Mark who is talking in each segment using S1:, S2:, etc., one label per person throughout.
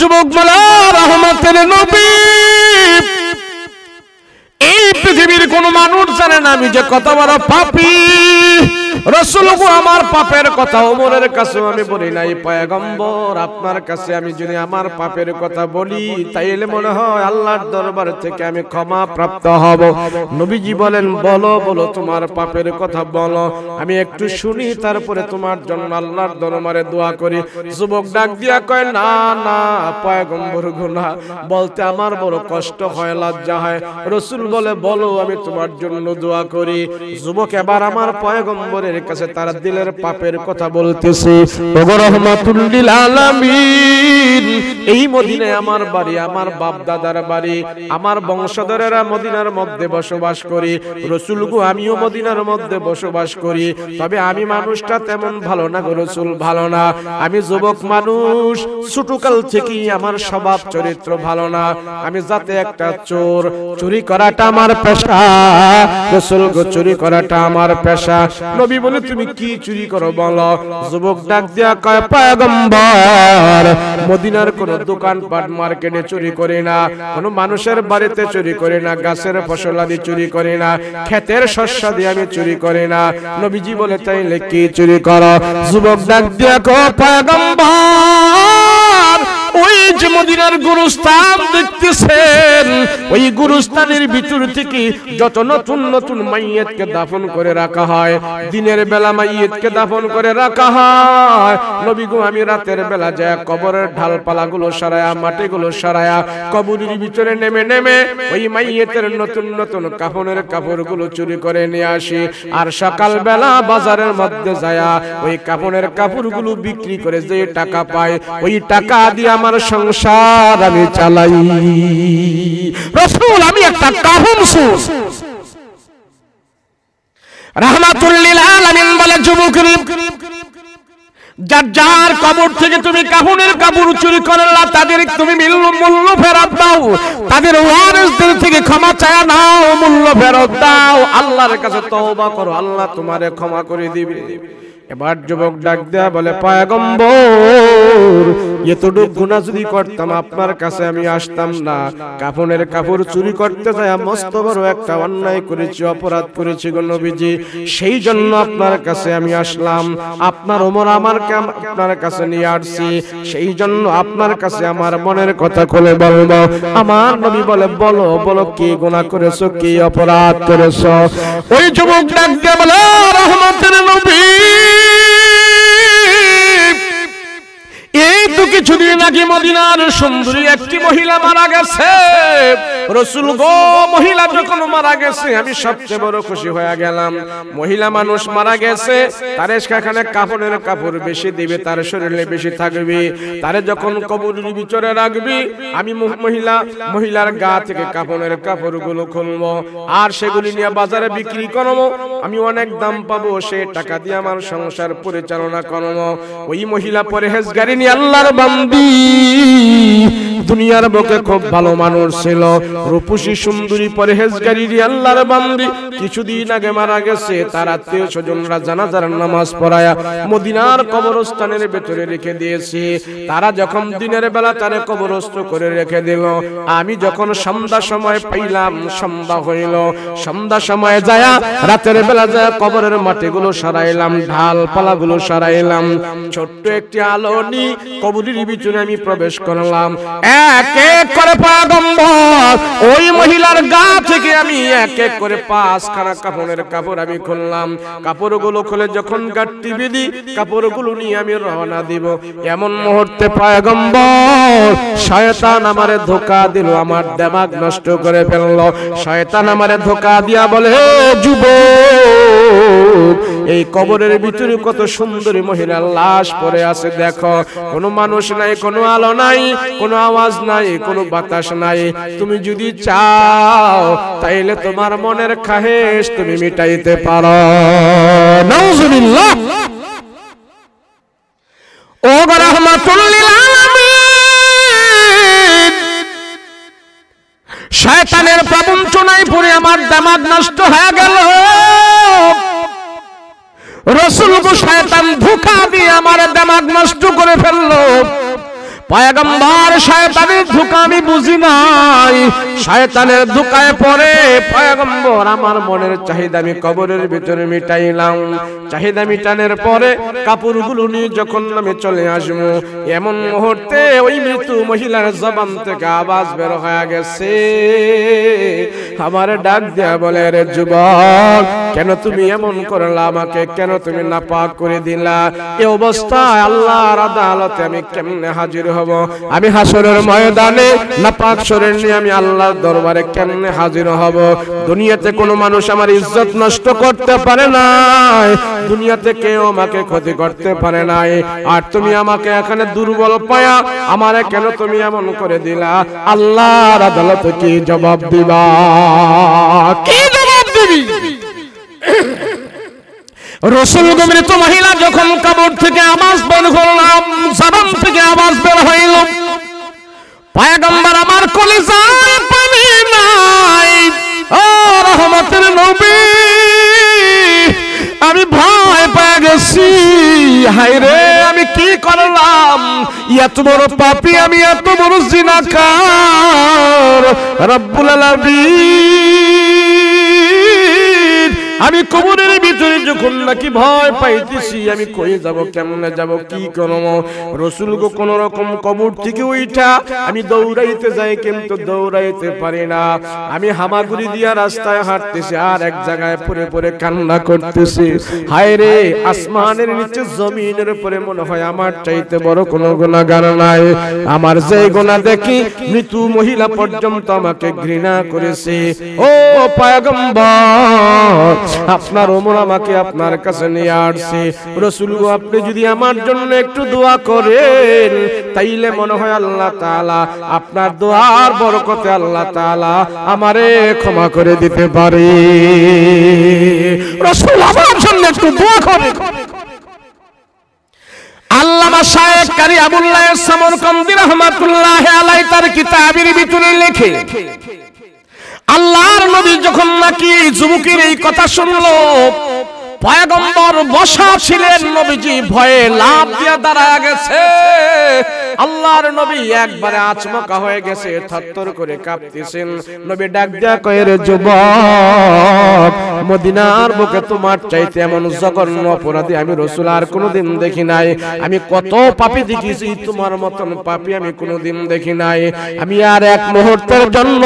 S1: যুবক বলা রহমতের নবী, এই পৃথিবীর কোন মানুষ জানে না আমি যে কত বড় পাপী। রাসূল গো আমার পাপের কথা ওমরের কাছে আমি বলি নাই পয়গম্বর, আপনার কাছে আমি যদি আমার পাপের কথা বলি তাইলে মনে হয় আল্লাহর দরবার থেকে আমি ক্ষমা প্রাপ্ত হব। নবীজি বলেন বলো বলো তোমার পাপের কথা বলো, আমি একটু শুনি, তারপরে তোমার জন্য আল্লাহর দরবারে দোয়া করি। যুবক ডাক দিয়া কয় না না পয়গম্বর গো না, বলতে আমার বড় কষ্ট হয়, লজ্জা হয়। রাসূল বলে বলো আমি তোমার জন্য দোয়া করি। যুবক এবার আমার পয়গম্বরের কাছে তার দিলের পাপের কথা বলতেছে। ওগো রহমাতুল লিল আলামিন, এই মদিনায় আমার বাড়ি, আমার বাপ দাদার বাড়ি, আমার বংশধরেরা মদিনার মধ্যে বসবাস করি। রাসূল গো আমিও মদিনার মধ্যে বসবাস করি, তবে আমি মানুষটা তেমন ভালো না গো রাসূল, ভালো না। আমি যুবক মানুষ, ছোটকাল থেকেই আমার স্বভাব চরিত্র ভালো না। আমি যাতে একটা চোর, চুরি করাটা আমার পেশা। রাসূল গো চুরি করাটা আমার পেশা। নবী বলে তুমি কি চুরি করো বলো। যুবক ডাক দিয়া কয় পয়গম্বর, মদিনার কোন দোকানপাট মার্কেটে চুরি করি না, কোন মানুষের বাড়িতে চুরি করি না, গাছের ফসলাদি চুরি করি না, ক্ষেতের শস্য দিয়ে আমি চুরি করি না। নবীজি বলে তাইলে কি চুরি করো? যুবক ডাক দিয়া কয় পয়গম্বর, ওই যে মদিনার গুরুস্থান দেখতেছেন, ওই গুরুস্থানের ভিতর থেকে যত নতুন নতুন মাইয়িতকে দাফন করে রাখা হয়, দিনের বেলা মাইয়িতকে দাফন করে রাখা হয়। নবী গো আমি রাতের বেলা যায় কবরের ঢালপালাগুলো সরায়া, মাটিগুলো সরায়া, কবরের ভিতরে নেমে নেমে ওই মাইয়িতের নতুন নতুন কাফনের কাপড়গুলো চুরি করে নিয়ে আসি। আর সকাল বেলা বাজারের মধ্যে যায়া ওই কাফনের কাপড়গুলো বিক্রি করে যে টাকা পায়, ওই টাকা দিয়ে আমার সংসার আমি চালাই। রাসূল আমি একটা কাফন সুর। রাহমাতুল লিল আলামিন বলে যুবকরা, যার যার কবর থেকে তুমি কাফনের কাপড় চুরি করলা তাদের তুমি মূল্য ফেরত দাও, তাদের ওয়ারিসদের থেকে ক্ষমা চায়া নাও, মূল্য ফেরত দাও, আল্লাহর কাছে তওবা করো, আল্লাহ তোমারে ক্ষমা করে দিবে। এবার যুবক ডাক দেয়া বলে পয়গম্বর, এতটুকু গুনাহ যদি করতাম আপনার কাছে আমি আসতাম না। কাফনের কাপড় চুরি করতে যায় মস্ত বড় একটা অন্যায় করেছি, অপরাধ করেছি গো নবীজি, সেই জন্য আপনার কাছে আমি আসলাম। আপনার ওমর আমাকে আপনার কাছে নিয়ে আসছি, সেই জন্য আপনার কাছে আমার মনের কথা খুলে বলবো। আমার নবী বলে বলো বলো কি গুনাহ করেছো, কি অপরাধ করেছো? ওই যুবক ডাক দিয়ে বলে রহমতের নবী, এই তো কিছুদিন আগে মদিনার সুন্দরী একটি মহিলা মারা গেছে। রাসূল গো মহিলা যখন মারা গেছে আমি সবচেয়ে বড় খুশি হয়ে গেলাম। মহিলা মানুষ মারা গেছে, তার সেখানে কাফনের কাপড় বেশি দিবে, তার শরীরে বেশি থাকবে, তারে যখন কবরের ভিতরে রাখবি আমি মহিলার গা থেকে কাফনের কাপড়গুলো খুলবো আর সেগুলি নিয়ে বাজারে বিক্রি করবো, আমি অনেক দাম পাবো, সে টাকা দিয়ে আমার সংসার পরিচালনা করবো। ওই মহিলা পরহেজগারী আল্লাহর বান্দি, দুনিয়ার বুকে খুব ভালো মানুষ ছিল, রূপসী সুন্দরী পরহেজগারী আল্লাহর বান্দি। কিছুদিন আগে মারা গেছে, তার আত্মীয় স্বজনরা জানাজার নামাজ পড়ায়া মদিনার কবরস্থানের ভেতরে রেখে দিয়েছে। তারা যখন দিনের বেলা তারে কবরস্থ করে রেখে দিল, আমি যখন সন্ধ্যা সময় পাইলাম, সন্ধ্যা হইল, সন্ধ্যা সময় যায়া রাতের বেলা যায় কবরের মাটিগুলো সরাইলাম, ঢালপালাগুলো সরাইলাম, ছোট্ট একটি আলো নিয়ে কবরের ভিতরে আমি প্রবেশ করলাম। এক এক করে পয়গম্বর ওই মহিলার গা থেকে আমি এক এক করে 5খানা কাফনের কাপড় আমি খুললাম। কাপড়গুলো খুলে যখন গাঁটটি বেঁধি কাপড়গুলো নিয়ে আমি রওনা দিব, এমন মুহূর্তে পয়গম্বর শয়তান আমারে ধোঁকা দিল, আমার দিমাগ নষ্ট করে ফেললো। শয়তান আমারে ধোঁকা দিয়া বলে, যুবক এই কবরের ভিতরে কত সুন্দরী মহিলার লাশ পড়ে আছে দেখো, কোনো মানুষ নাই, কোনো আলো নাই, কোনো আওয়াজ নাই, কোনো বাতাস নাই, তুমি যদি চাও তাইলে তোমার মনের খাহেশ তুমি মিটাইতে পারো। নাউজুবিল্লাহ। ও রাহমাতুল লিল আলামিন, শয়তানের প্রবঞ্চনায় পড়ে আমার দিমাগ নষ্ট হয়ে গেল। রাসূল গো শয়তান ধোঁকা দিয়ে আমার দিমাগ নষ্ট করে ফেললো। পয়গম্বর শয়তানের ধোঁকা আমি বুঝি নাই, শয়তানের ধোঁকায় পড়ে পয়গম্বর আমার মনের চাহিদা আমি কবরের ভিতরে মিটাইলাম। চাহিদা মিটানোর পরে কাপড়গুলো নিয়ে যখন আমি চলে আসবো, এমন মুহূর্তে ওই মৃত্যু মহিলার জবান থেকে আওয়াজ বের হয়ে গেছে, আমার ডাক দেয়া বলে, রে যুবক, কেন তুমি এমন করলা? আমাকে কেন তুমি নাপাক করে দিলা? এই অবস্থায় আল্লাহর আদালতে আমি কেমনে হাজির হব? আমি হাসরের ময়দানে নাপাক শরীর নিয়ে আমি আল্লাহর দরবারে কেমনে হাজির হব? দুনিয়াতে কোনো মানুষ আমার ইজ্জত নষ্ট করতে পারে না, দুনিয়াতে কেউ আমাকে ক্ষতি করতে পারে নাই, আর তুমি আমাকে এখানে দুর্বল পায়া আমারে কেন তুমি এমন করে দিলা? আল্লাহর আদালতে কি জবাব দিবা? কি জবাব দিবি? রাসূল মৃত মহিলা যখন কবর থেকে আওয়াজ বের করলাম, জবান থেকে আওয়াজ বের হইল, পয়গম্বর আমার কলিজায় পানি নাই, ও রহমতের নবী, আমি ভয় পেয়ে গেছি। হায় রে, আমি কি করলাম? এত বড় পাপী আমি, এত বড় জিনাকার। রব্বুল আলামিন, আমি কবরের ভিতরে যখন নাকি ভয় পাইতেছি, আমি কই যাব, কেমনে যাব, কি করব? রাসূল গো কোন রকম কবর থেকে উঠা আমি দৌড়াইতে যাই, কিন্তু দৌড়াইতে পারি না। আমি হামাগুড়ি দিয়া রাস্তায় হাঁটতেছি, আর এক জায়গায় পড়ে পড়ে কান্না করতেছি। হায় রে, আসমানের নিচে জমিনের উপরে মনে হয় আমার চাইতে বড় কোনো গুনাহগার নাই। আমার যে গুনাহ দেখি মৃত্যু মহিলা পর্যন্ত আমাকে ঘৃণা করেছে। ও পয়গম্বর, আপনার ওমর আমাকে আপনার কাছে নিয়ে আসছে। রাসূল গো, আপনি যদি আমার জন্য একটু দোয়া করেন, তাইলে মনে হয় আল্লাহ তাআলা আপনার দোয়ার বরকতে আল্লাহ তাআলা আমারে ক্ষমা করে দিতে পারে। রাসূল আমার জন্য একটু দোয়া করেন। আল্লামা শায়েখ কারি আবুল্লাহ সামরকান্দি রাহমাতুল্লাহি আলাইহি তার কিতাবের ভিতরে লেখে, আল্লাহর নবী যখন নাকি যুবকের এই কথা শুনলো, পয়গম্বর বসা ছিলেন, নবীজি ভয়ে লাফ দিয়ে দাঁড়ায় গেছে। আল্লাহর নবী একবারে আচমকা হয়ে গেছে, থরথর করে কাঁপতেছেন। নবী ডাক দেয়া কয়, রে যুবক, মদিনার বুকে তোমার চাইতে এমন জঘন্য অপরাধী আমি রাসূল আর কোনোদিন দেখি নাই। আমি কত পাপী দেখেছি, তোমার মতন পাপী আমি কোনোদিন দেখি নাই। আমি আর এক মুহূর্তের জন্য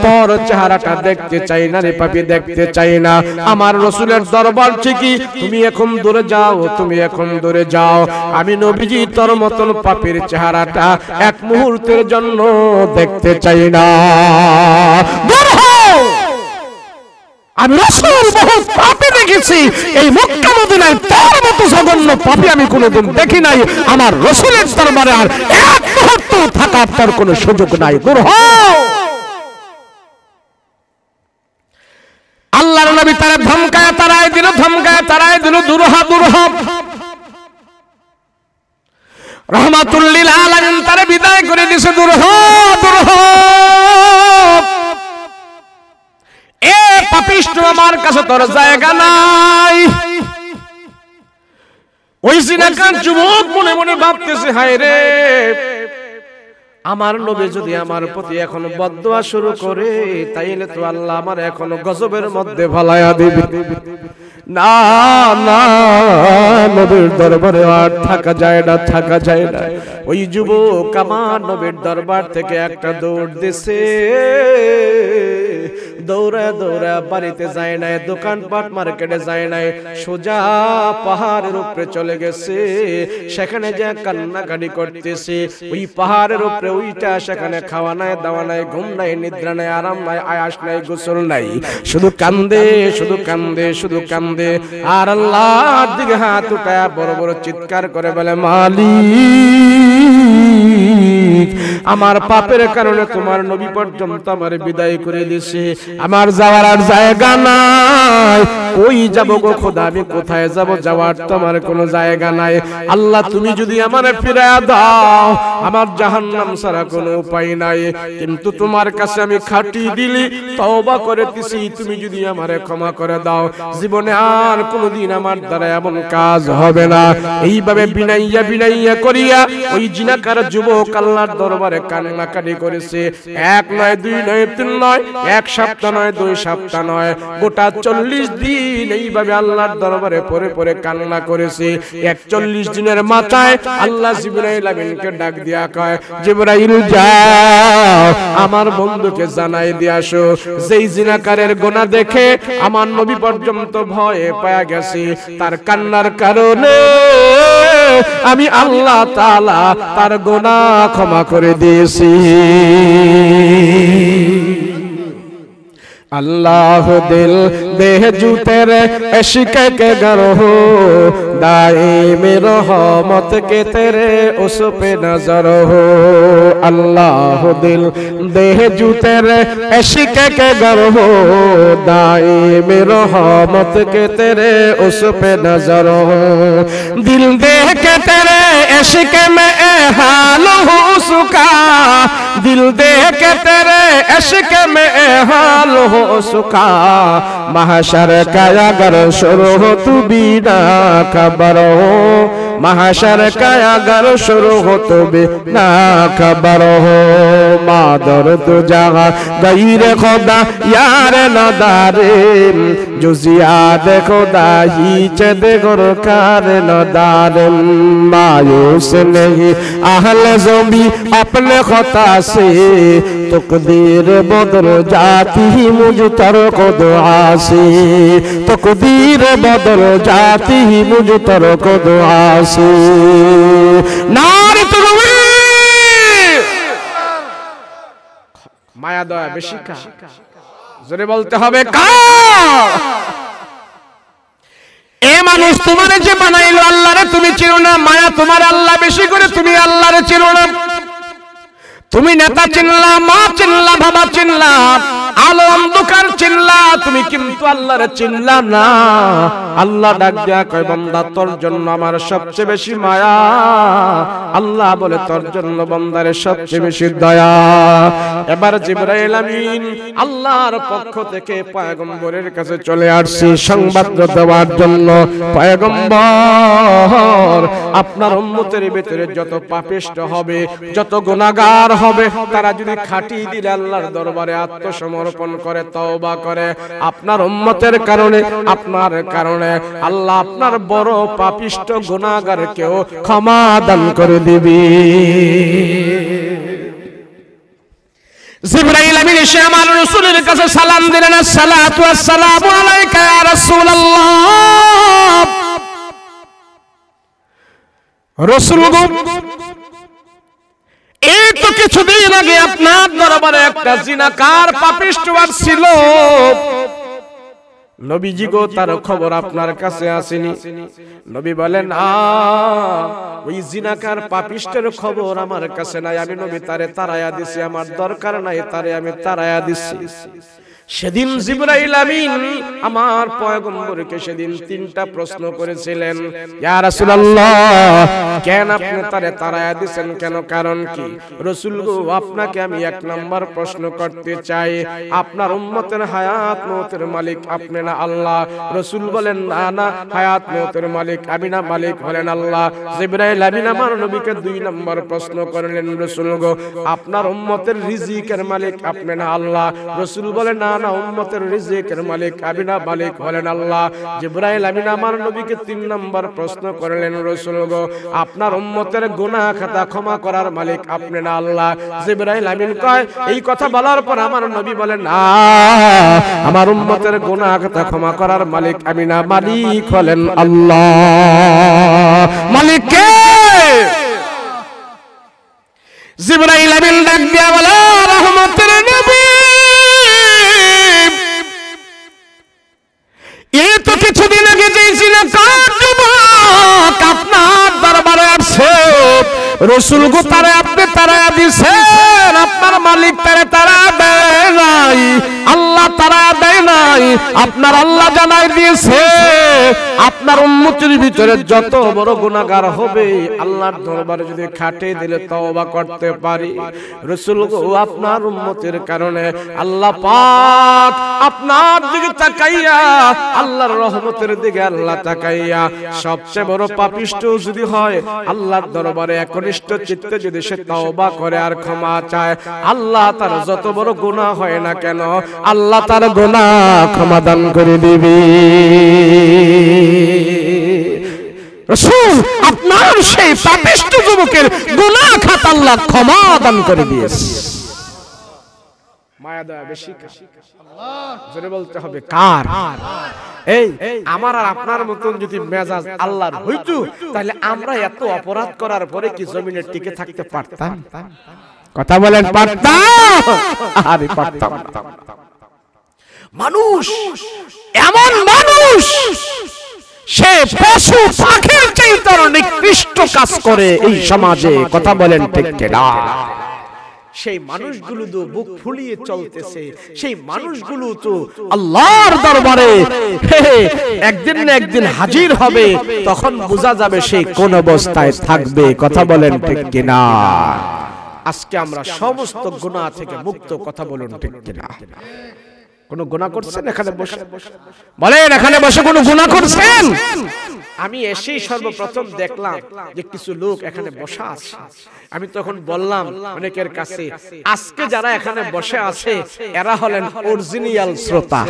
S1: তোর চেহারাটা দেখতে চাই না রে পাপী, দেখতে চাই না। আমার রাসূলের দরবার ঠিকই, তুমি এখন দূরে যাও, তুমি এখন দূরে যাও। আমি নবীজি তোর মতন পাপীর চেহারাটা এক মুহূর্তের জন্য দেখতে চাই না। দূর হও, আমি রাসূল বহুত পাপী দেখেছি, এই মক্কা মদিনায় তোর মতো জঘন্য পাপী আমি কোনোদিন দেখি নাই। আমার রাসূলের দরবারে আর এক মুহূর্ত থাকার তোর কোনো সুযোগ নাই। দূর হও। আল্লাহর নবী তারা ধমকায় তারাই দিল, ধমকায় তারাই দিল, দূর হ, দূর হ। রাহমাতুল লিল আলামিন তারে বিদায় করে দিয়েছে, দূর হ, দূর হ। এ পাপিষ্ঠ, আমার কাছে তোর জায়গা নাই। ওই জিনাকার যুবক মনে মনে ভাবতেছে, হায় রে, আমার নবী যদি আমার প্রতি এখন বদদোয়া শুরু করে, তাইলে তো আল্লাহ আমার এখন গজবের মধ্যে ফালায়া দিবে। না না, নবীর দরবারে আর থাকা যায় না, থাকা যায় না। ওই যুবক আমার নবীর দরবার থেকে একটা দৌড় দিছে, দৌড়া দৌড়া বাড়িতে যায় নাই, দোকানপাট মার্কেটে যায় নাই, সোজা পাহাড়ের উপরে চলে গেছে। সেখানে যে কান্নাকাটি করতেছে, ওই পাহাড়ের উপরে ওইটা, সেখানে খাওয়া নাই, দাওয়া নাই, ঘুম নাই, নিদ্রা নাই, আরাম নাই, আয়াস নাই, গোসল নাই, শুধু কান্দে, শুধু কান্দে, শুধু কান্দে। আর আল্লাহর দিকে হাত উঠায় বড় বড় চিৎকার করে বলে, মালিক, আমার পাপের কারণে তোমার নবী পর্যন্ত আমার বিদায় করে দিয়েছে, আমার যাওয়ার আর জায়গা নাই। ওই যাব গো খোদা, আমি কোথায় যাব? যাওয়ার তো আমার কোনো জায়গা নাই। আল্লাহ তুমি যদি আমারে ফিরায়া দাও, আমার জাহান্নাম ছাড়া কোনো উপায় নাই। কিন্তু তোমার কাছে আমি খাঁটি দিলি তওবা করেতেছি, তুমি যদি আমারে ক্ষমা করে দাও, জীবনে আর কোনোদিন আমার দ্বারা এমন কাজ হবে না। এইভাবে বিনাইয়া বিনাইয়া করিয়া ওই জিনাকার যুবক আল্লাহর দরবারে কান্নাকাটি করেছে। এক নয়, দুই নয়, তিন নয়, এক সপ্তাহ নয়, 2 সপ্তাহ নয়, গোটা 40 দিন এইভাবে আল্লাহর দরবারে পরে পরে কান্না করেছে। 41 দিনের মাথায় আল্লাহ জিবরাইল আমিনকে ডাক দিয়া কয়, জিবরাইল যাও আমার বন্ধুকে জানাই দিয়ে আসো, যেই জিনাকারের গুনাহ দেখে আমার নবী পর্যন্ত ভয়ে পায়া গেছে, তার কান্নার কারণে আমি আল্লাহ তাআলা তার গুনাহ ক্ষমা করে দিয়েছি। अल्लाह दिल देह जू तेरे इश्क के गर हो, दाइम रहमत के तेरे उस पे नजर हो। अल्लाह दिल देह जू तेरे इश्क के गर हो, दाइम रहमत के तेरे उस पे नजर हो। दिल देह के तेरे इश्क में हाल हो उसका, दिल देह के तेरे इश्क में हाल हो उसका, महशर का अगर शुरू हो तू बिना खबर हो, महशर का अगर शुरू हो तो बिना खबर हो। मादर तू जहाँ गैर खुदा यार नदारे, जो जियाद खुदा ही चद गुरकार नदारे। मायूस नहीं अहल ज़मी अपने खुदा से, तकदीर बदल जाती ही मुझ तरक दुआ से, तकदीर बदल जाती ही मुझ तरक दुआ से। नारे तकबीर, माया दया बेशी का জোরে বলতে হবে কার? এ মানুষ তোমারে যে বানাইলো আল্লাহরে তুমি চিনো না, মায়া তোমার আল্লাহ বেশি করে তুমি আল্লাহরে চিনো না। তুমি নেতা চিনলা, মা চিনলা, বাবা চিনলা, আলো অন্ধকার চিনলা, তুমি কিন্তু আল্লাহরে চিনলা না। আল্লাহ ডাক দেয়া কয়, বান্দা তোর জন্য আমার সবচেয়ে বেশি মায়া। আল্লাহ বলে তোর জন্য বান্দারে সবচেয়ে বেশি দয়া। এবার জিবরাইল আমিন আল্লাহর পক্ষ থেকে পয়গম্বরের কাছে চলে আসছে সংবাদ দেওয়ার জন্য। পয়গম্বর, আপনার উম্মতের ভিতরে যত পাপিষ্ঠ হবে, যত গুনাহগার হবে, তারা যদি খাঁটি দিলে আল্লাহর দরবারে আত্মসমর্পণ করে, তওবা করে, আপনার উম্মতের কারণে, আপনার কারণে আল্লাহ আপনার বড় পাপিষ্ঠ গুনাহগারকেও ক্ষমা দান করে দিবে। জিবরাইল আমিন এসে আমার রাসূলের কাছে সালাম দিলেন, আসসালাতু ওয়াসসালামু আলাইকা ইয়া রাসূলুল্লাহ। রাসূল গো, এই তো কিছুদিন আগে আপনার দরবারে একটা জিনাকার পাপিষ্ঠ ছিল। নবীজি গো, তার খবর আপনার কাছে আসেনি? নবী বলেন, ওই জিনাকার পাপিষ্টের খবর আমার কাছে নাই, আমি নবী তারে তাড়ায়া দিছি, আমার দরকার নাই, তারে আমি তাড়ায়া দিছি। সেদিন জিবরাইল আমিন আমার পয়গম্বরকে সেদিন 3টা প্রশ্ন করেছিলেন, ইয়া রাসূলুল্লাহ, কেন আপনি তারে তাড়ায়া দিবেন, কেন, কারণ কি? রাসূল গো, আপনাকে আমি 1 নাম্বার প্রশ্ন করতে চাই, আপনার উম্মতের হায়াত মওতের মালিক আপনি না আল্লাহ? রাসূল বলেন, না না, হায়াত মওতের মালিক আমি না, মালিক হলেন আল্লাহ। জিবরাইল আমিন আমার নবীকে 2 নাম্বার প্রশ্ন করলেন, রাসূল গো, আপনার উম্মতের রিজিকের মালিক আপনি না আল্লাহ? রাসূল বলেন, না না, উম্মতের রিজিকের মালিক আমি না, মালিক হলেন আল্লাহ। জিবরাইল আমিন আমার নবীকে 3 নাম্বার প্রশ্ন করলেন, রাসূল গো, আপনার উম্মতের গুনাহ খাতা ক্ষমা করার মালিক আপনি না আল্লাহ? জিবরাইল আমিন কয়, এই কথা বলার পর আমার নবী বলেন, না, আমার উম্মতের গুনাহ খাতা ক্ষমা করার মালিক আমি না, মালিক হলেন আল্লাহ। মালিক কে? জিবরাইল আমিন ডাক দিয়া বলে, রহমতের নবী, এই তো কিছুদিন আগে যেই জিনাকার যুবক আপনার দরবারে আসছে, রাসূল গো, তারে আপনি তাড়ায়া দিছেন, আপনার মালিক তারে তাড়া দেয় নাই, আল্লাহ তাড়া দেয় নাই, আপনার আল্লাহ জানাই দিয়েছে আপনার উম্মতের ভিতরে যত বড় গুনাহগার হবে আল্লাহর দরবারে যদি খাটে দিলে তওবা করতে পারি রাসূল গো আপনার উম্মতের কারণে আল্লাহ পাক আপনার দিকে তাকাইয়া আল্লাহর রহমতের দিকে আল্লাহ তাকাইয়া সবচেয়ে বড় পাপিষ্ঠ যদি হয় আল্লাহর দরবারে একনিষ্ঠ চিত্তে যদি সে তওবা করে আর ক্ষমা চায় আল্লাহ তার যত বড় গুনাহ হয় না কেন আল্লাহ তার গুনাহ ক্ষমা দান করে দিবে রাসূল আপনার সেই পাপিষ্ঠ যুবকের গুনাহ খাতা আল্লাহ ক্ষমা দান করে দিয়েছে মায়া দয়া বেশি আল্লাহ জোরে বলতে হবে কার এই আমার আর আপনার মতন যদি মেজাজ আল্লাহর হইতো তাহলে আমরা এত অপরাধ করার পরে কি জমিনে টিকে থাকতে পারতাম কথা বলেন পারতাম আরে পারতাম না মানুষ এমন মানুষ সে পশু পাখির চাইতে নিকৃষ্ট কাজ করে এই সমাজে কথা বলেন ঠিক কিনা সেই মানুষগুলো তো বুক ফুলিয়ে চলতেছে সেই মানুষগুলো তো আল্লাহর দরবারে একদিন না একদিন হাজির হবে তখন বোঝা যাবে সে কোন অবস্থায় থাকবে কথা বলেন ঠিক কিনা আজকে আমরা সমস্ত গুনাহ থেকে মুক্ত কথা বলুন ঠিক কিনা কোন গুনাহ করছেন এখানে বসে বলেন এখানে বসে কোন গুনাহ করছেন আমি এসেই সর্বপ্রথম দেখলাম যে কিছু লোক এখানে বসা আছে আমি তখন বললাম অনেকের কাছে আজকে যারা এখানে বসে আছে এরা হলেন অরিজিনাল শ্রোতা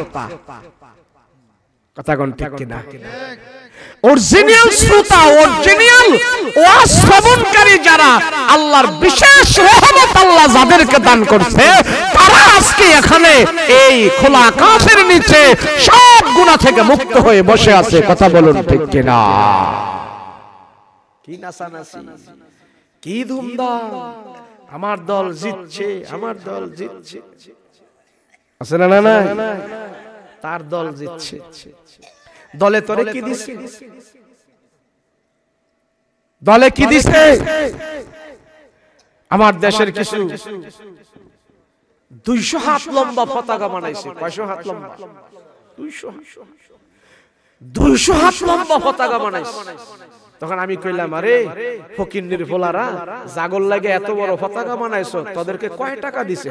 S1: কথা কোন ঠিক কিনা অরিজিনাল শ্রোতা অরিজিনাল ওয়াজ শ্রবণকারী যারা আল্লাহর বিশেষ রহমত আল্লাহ যাদেরকে দান করছে তারা আজকে এখানে এই খোলা আকাশের নিচে সব গুনাহ থেকে মুক্ত হয়ে বসে আছে কথা বলুন ঠিক কিনা কি নাচানাচি কি ধুমধাম আমার দল জিতছে আমার দল জিতছে আছে না না তার দল জিতছে দলে তোরে কি দিছে দলে কি দিছে আমার দেশের কিছু 200 হাত লম্বা পতাকা বানাইছে কয়শো হাত লম্বা 200 হাত লম্বা পতাকা বানাইছে তখন আমি কইলাম আরে ফকিন্নির ফোলারা জাগল লাগে এত বড় পতাকা বানাইছো তাদেরকে কয় টাকা দিছে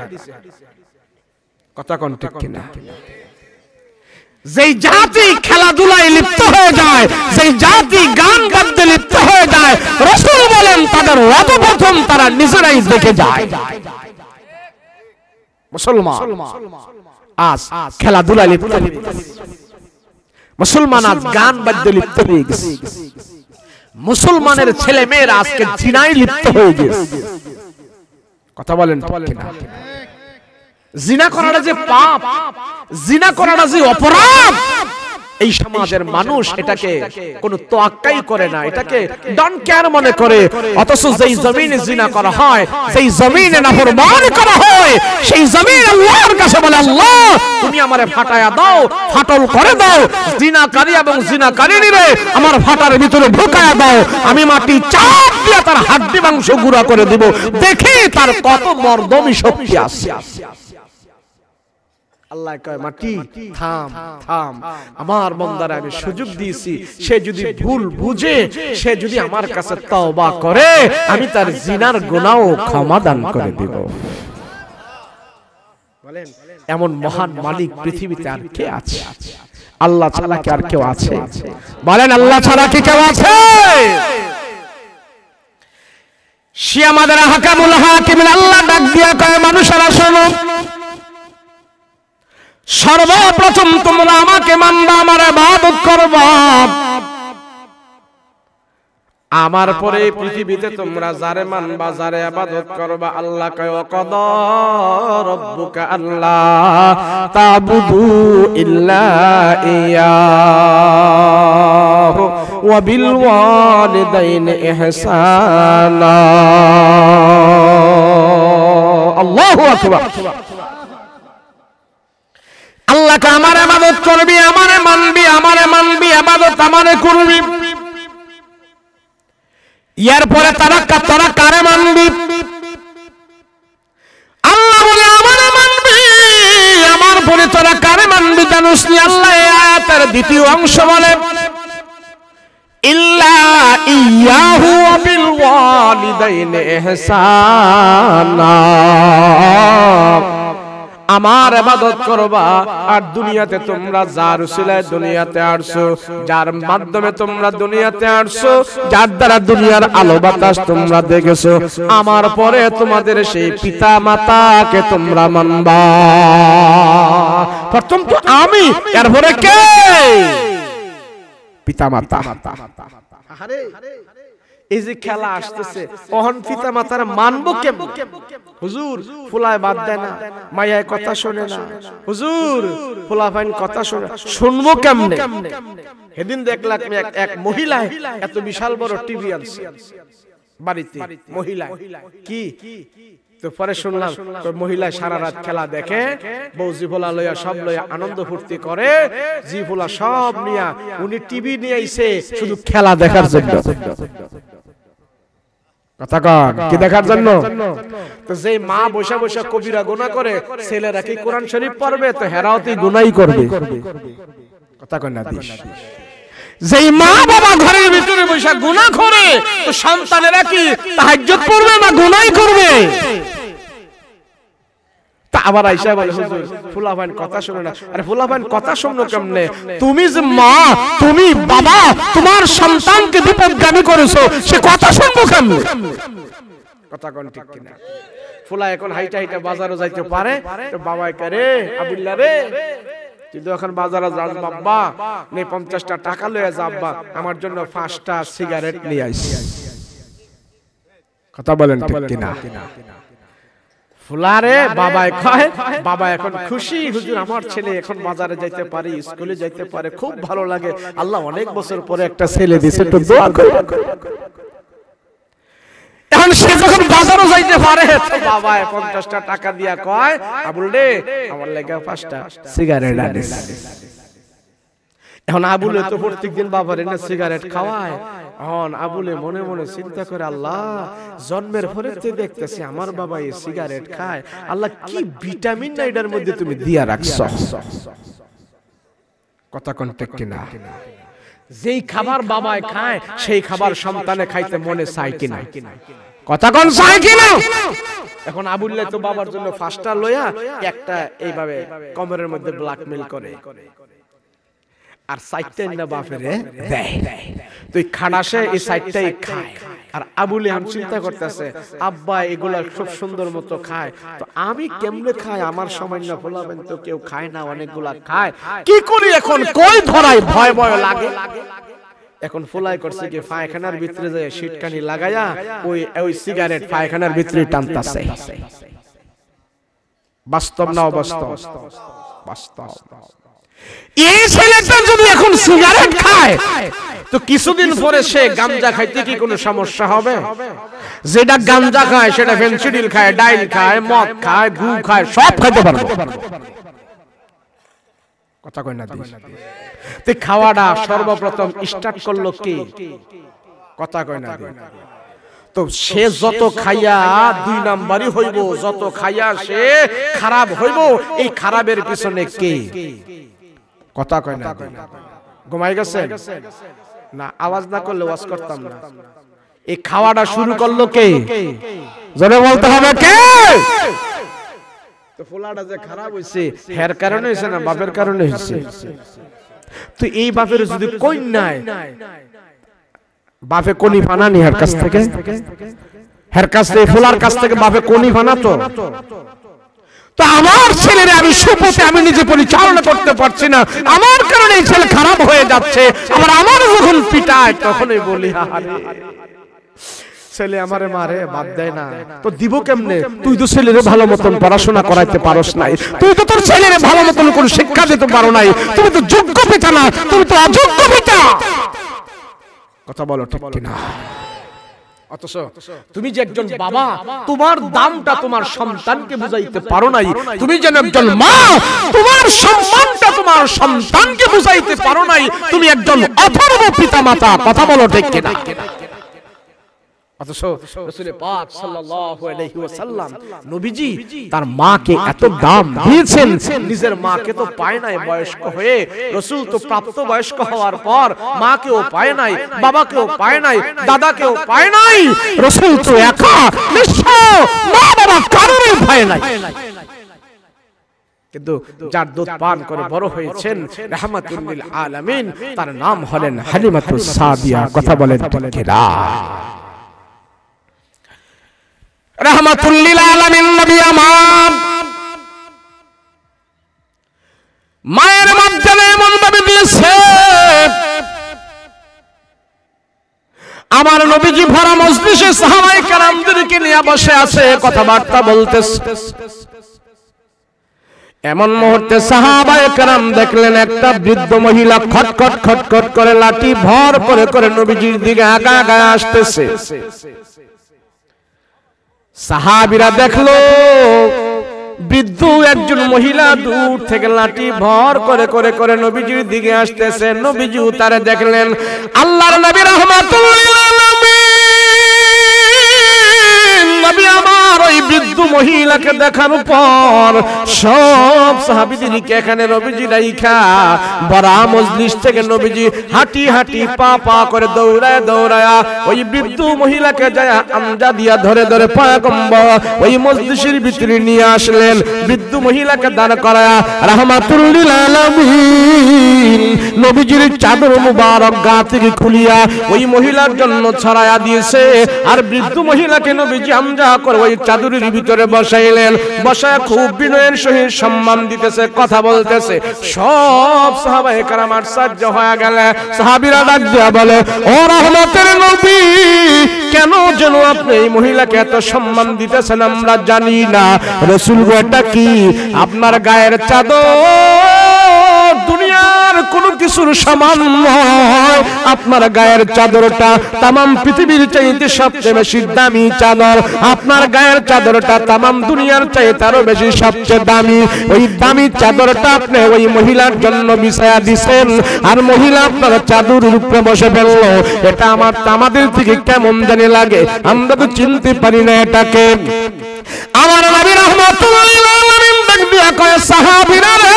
S1: কথা কোন ঠিক কিনা যেই জাতি খেলাধুলায় লিপ্ত হয়ে যায় যেই জাতি গান গাইতে লিপ্ত হয়ে যায় রাসূল বলেন তাদের সর্বপ্রথম তারা নিজেরাই দেখে যায় মুসলমান আজ খেলাধুলায় লিপ্ত মুসলমান আজ গান বাদ্যে লিপ্ত হয়ে গেছে মুসলমানের ছেলে মেয়েরা আজকে জিনায় লিপ্ত হয়ে গেছে কথা বলেন ঠিক না জিনা করাটা যে পাপ জিনা করাটা যে অপরাধ এই সমাজের মানুষ এটাকে কোনো তোয়াক্কাই করে না এটাকে ডন কেয়ার মনে করে অথচ যেই জমিনে জিনা করা হয় সেই জমিনে নাফরমানি করা হয় সেই জমিন আল্লাহর কাছে বলে আল্লাহ তুমি আমারে ফাটায়া দাও ফাটল করে দাও জিনাকারী এবং জিনাকারিনীরে আমার ফাটার ভিতরে ঢোকায়া দাও আমি মাটি চাপ দিয়ে তার হাড্ডি মাংস গুঁড়া করে দেব দেখি তার কত মর্দমি শক্তি আছে আল্লাহ কয় মাটি থাম থাম আমার বান্দারে আমি সুযোগ দিয়েছি সে যদি ভুল বুঝে সে যদি আমার কাছে তওবা করে আমি তার জিনার গুনাহ ক্ষমা দান করে দেব বলেন এমন মহান মালিক পৃথিবীতে আর কে আছে আল্লাহ ছাড়া কি আর কেউ আছে বলেন আল্লাহ ছাড়া কি কেউ আছে সে আমাদের হাকামুল হাকিম আল্লাহ ডাক দিয়া কয় মানুষেরা শোনো সর্বপ্রথম তোমরা আমাকে মানবা আমার ইবাদত করবা আমার পরে পৃথিবীতে তোমরা যারে মানবা যারে ইবাদত করবা আল্লাহ কয় ওয়াকাদা রাব্বুকা আল্লা তা'বুদু ইল্লা ইয়াহু ওয়া বিল ওয়ালিদাইনি ইহসানা আল্লাহু আকবার আল্লাহকে আমার ইবাদত করবি আমারে মানবি ইবাদত আমারে করবি এরপরে তারা কারে মানবি আল্লাহ বলে আমারে মানবি আমার পরে তোরা কারে মানবি মানবি জানুসনি আল্লাহ এই আয়াতের দ্বিতীয় অংশ বলে ইল্লা ইয়াহু ওয়া বিল ওয়ালিদাইনি ইহসানা, আমার ইবাদত করবা আর দুনিয়াতে তোমরা যার উসিলায় দুনিয়াতে আসছো, যার মাধ্যমে তোমরা দুনিয়াতে আসছো, যার দ্বারা দুনিয়ার আলো বাতাস তোমরা দেখেছো, আমার পরে তোমাদের সেই পিতা মাতাকে তোমরা মানবা। প্রথম তো আমি, এরপরে কে? পিতা মাতা। আরে এই যে খেলা আসতেছে, ওহন পিতা মাতার মানবো কেমন? হুজুর ফুলায় বাদ দেয় না, মায়ায় কথা শোনে না, হুজুর ফুলা ফাইন কথা শোনে, শুনবো কেমনে? সেদিন দেখলাম এক মহিলা এত বিশাল বড় টিভি আনছে বাড়িতে, মহিলা কি তো পরে শুনলাম মহিলা সারা রাত খেলা দেখে, বউ জিফুলা লইয়া সব লইয়া আনন্দ ফুর্তি করে, জিফুলা সব নিয়া উনি টিভি নিয়ে আইছে শুধু খেলা দেখার জন্য। কথা কন কি দেখার জন্য? তো যে মা বসে বসে কবিরা গুনাহ করে, ছেলেরা কি কোরআন শরীফ পড়বে? তো হেরাওতি গুনাহই করবে। কথা কন না দিস। যেই মা বাবা ঘরের ভিতরে বসে গুনাহ করে, তো সন্তানেরা কি তাহাজ্জুদ পড়বে না গুনাহই করবে? তা আবার আয়েশা বলে হুজুর ফুলাফান কথা শুনে না। আরে ফুলাফান কথা শুনলো কেমনে? তুমি যে মা, তুমি বাবা, তোমার সন্তানকে বিপদগামী করেছো, সে কথা শুনবো কেমনে? কথা কোন ঠিক কিনা? ফুলা এখন হাইটা হাইটা বাজারে যাইতে পারে, তো বাবাই করে আবুল্লাহ রে তুই তো এখন বাজারে যাস বাবা, নে 50টা টাকা লয়ে যা আব্বা, আমার জন্য 5টা সিগারেট নিয়ে আইস। কথা বলেন ঠিক কিনা? ফুলারে বাবাই কয়, বাবা এখন খুশি, হুজুর আমার ছেলে এখন বাজারে যাইতে পারে, স্কুলে যাইতে পারে, খুব ভালো লাগে, আল্লাহ অনেক বছর পরে একটা ছেলে দিয়েছে, তো দোয়া করো। এখন সে যখন বাজারে যাইতে পারে, তো বাবা 50টা টাকা দিয়া কয় আবুল রে আমার লাগা 5টা সিগারেট আনিস। এখন আবুলে তো প্রত্যেকদিন বাবার এনে সিগারেট খাওয়ায়। এখন আবুলে মনে মনে চিন্তা করে, আল্লাহ জন্মের পরে তো দেখতেছি আমার বাবা এই সিগারেট খায়, আল্লাহ কি ভিটামিন না এটার মধ্যে তুমি দিয়া রাখছো। কথা কোন ঠিক কিনা? যেই খাবার বাবায় খায় সেই খাবার সন্তানে খাইতে মনে চায় কিনা? কথা কোন চায় কিনা? এখন আবুল্লাহ তো বাবার জন্য 5টা লয়া একটা এইভাবে কমরের মধ্যে ব্ল্যাকমেল করে, আর সাইডটাই না বাপেরে দেয়, তুই খানাসে এই সাইডটাই খায়। আর আবুল আম চিন্তা করতেছে, আব্বা এগুলা খুব সুন্দর মতো খায়, তো আমি কেমনে খাই? আমার সামান্য ফলাবেন তো কেউ খায় না, অনেকগুলা খায়, কি করি এখন? কই ধরাই? ভয় ভয় লাগে। এখন ফলাই করছে কি পায়খানার ভিতরে যায় শীতকানি লাগায়া ওই সিগারেট পায়খানার ভিতরে টানতাছে। বাস্তব না অবাস্তব? বাস্তব। এই ছেলেটা যদি এখন সিগারেট খায়, তো কিছুদিন পরে সে গাঞ্জা খাইতে কি কোনো সমস্যা হবে? যেটা গাঞ্জা খায় সেটা ফেনসিডিল খায়, ডাইল খায়, মদ খায়, গু খায়, সব খাইতে পারবে। কথা কই না দিস? তো খাওয়াটা সর্বপ্রথম স্টার্ট করলো কি? কথা কই না দিস? তো সে যত খাইয়া 2 নাম্বারই হইব, যত খাইয়া সে খারাপ হইব, এই খারাপের পিছনে কে? কথা কয় না? ঘুমাই গেছেন না? আওয়াজ না করলে ওয়াজ করতাম না। এই খাওয়াটা শুরু করলো কে? জোরে বলতে হবে কে? তো ফুলাটা যে খারাপ হইছে হের কারণে হইছে না বাপের কারণে হইছে? তো এই বাপের যদি কই নাই, বাপে কোনি ফানানি হের কাছ থেকে, হের কাছ থেকে ফুলার কাছ থেকে বাপে কোনি ফানাতো। তো আমার ছেলেরে আমি সুপথে আমি নিজে পরিচালনা করতে পারছি না, আমার কারণে এই ছেলে খারাপ হয়ে যাচ্ছে। আবার আমার যখন পিটায় তখনই বলি আরে ছেলে আমারে মারে বাদ দেয় না, তো দিব কেমনে? তুই তো ছেলেরে ভালো মতন পড়াশোনা করাইতে পারস নাই, তুই তো তোর ছেলেরে ভালো মতন কোনো শিক্ষা দিতে পারো নাই, তুমি তো যোগ্য পিতা না, তুমি তো অযোগ্য পিতা। কথা বলো ঠিক কিনা? অথচ তুমি যে একজন বাবা, তোমার দামটা তোমার সন্তানকে বুঝাইতে পারো নাই। তুমি যেন একজন মা, তোমার সম্মানটা তোমার সন্তানকে বুঝাইতে পারো নাই। তুমি একজন অথর্ব পিতা মাতা। কথা বলো ঠিক কিনা? অথচ রাসূল পাক সাল্লাল্লাহু আলাইহি ওয়াসাল্লাম নবীজি তার মাকে এত দাম দিয়েছেন, নিজের মাকে তো পায় নাই বয়স্ক হয়ে, রাসূল তো প্রাপ্ত বয়স্ক হওয়ার পর মাকেও পায় নাই, বাবাকেও পায় নাই, দাদাকেও পায় নাই, রাসূল তো একা নিঃস্ব, মা বাবা কারোরই পায় নাই। কিন্তু যার দুধ পান করে বড় হয়েছেন রাহমাতুল লিল আলামিন, তার নাম হলেন হালিমাতুস সাদিয়া। কথা বলেন ঠিক না? রাহমাতুল লিল আলামিন নবী আমার মায়ের মর্যাদা এমন ভাবে দিয়েছে, আমার নবীজি ভরা মজলিসে সাহাবায়ে কেরামদেরকে নিয়ে বসে আছে, কথাবার্তা বলতেছে। এমন মুহূর্তে সাহাবায়ে কেরাম দেখলেন একটা বৃদ্ধ মহিলা খটখট খটখট করে লাঠি ভর করে করে নবীজির দিকে আগা আগা আসতেছে। সাহাবীরা দেখলো বৃদ্ধ একজন মহিলা দূর থেকে লাঠি ভর করে করে করে নবীজির দিকে আসতেছে। নবীজিও তারে দেখলেন। আল্লাহর নবী রাহমাতুল্লাহ নবী আমার ওই বৃদ্ধ মহিলাকে দেখার পর সব সাহাবীদেরকে এখানে নবীজি রাইখা বড় মজলিস থেকে নবীজি হাঁটি হাঁটি পা পা করে দৌড়ায় দৌড়ায় ওই বৃদ্ধ মহিলাকে যায় আমজা দিয়া ধরে ধরে পয়গম্বর ওই মজলিসের ভিতরে নিয়ে আসলেন। বৃদ্ধ মহিলাকে দাঁড় করায়া রাহমাতুল লিল আলামিন নবীজির চাদর মুবারক গা থেকে খুলিয়া ওই মহিলার জন্য ছড়ায়া দিয়েছে। আর বৃদ্ধ মহিলাকে নবীজি আমজা করে ওই চাদরের ভিতরে বসাইলেন। বসায় খুব বিনয়ের সহিত সম্মান দিতেছে, কথা বলতেছে। সব সাহাবায়ে কেরাম আশ্চর্য হয়ে গেল। সাহাবীরা ডাক দিয়া বলে, ও রহমতের নবী, কেন যেন আপনি এই মহিলাকে এত সম্মান দিতেছেন আমরা জানি না। রাসূল গো, এটা কি আপনার গায়ের চাদর দুনিয়ার কোন কিছুর সমান নয়। আপনার গায়ের চাদরটা তামাম পৃথিবীর চাইতে সবচেয়ে বেশি দামি চাদর। আপনার গায়ের চাদরটা তামাম দুনিয়ার চাইতে আরো বেশি সবচেয়ে দামি। ওই দামি চাদরটা আপনি ওই মহিলার জন্য বিছায়া দিবেন, আর মহিলা আপনার চাদরের উপরে বসে ফেলল। এটা আমাদের থেকে কেমন জানি লাগে, আমরা তো চিনতে পারি না এটাকে। আমার নবী রাহমাতুল্লাহ ডাক দিয়া কয়, সাহাবীরা রে,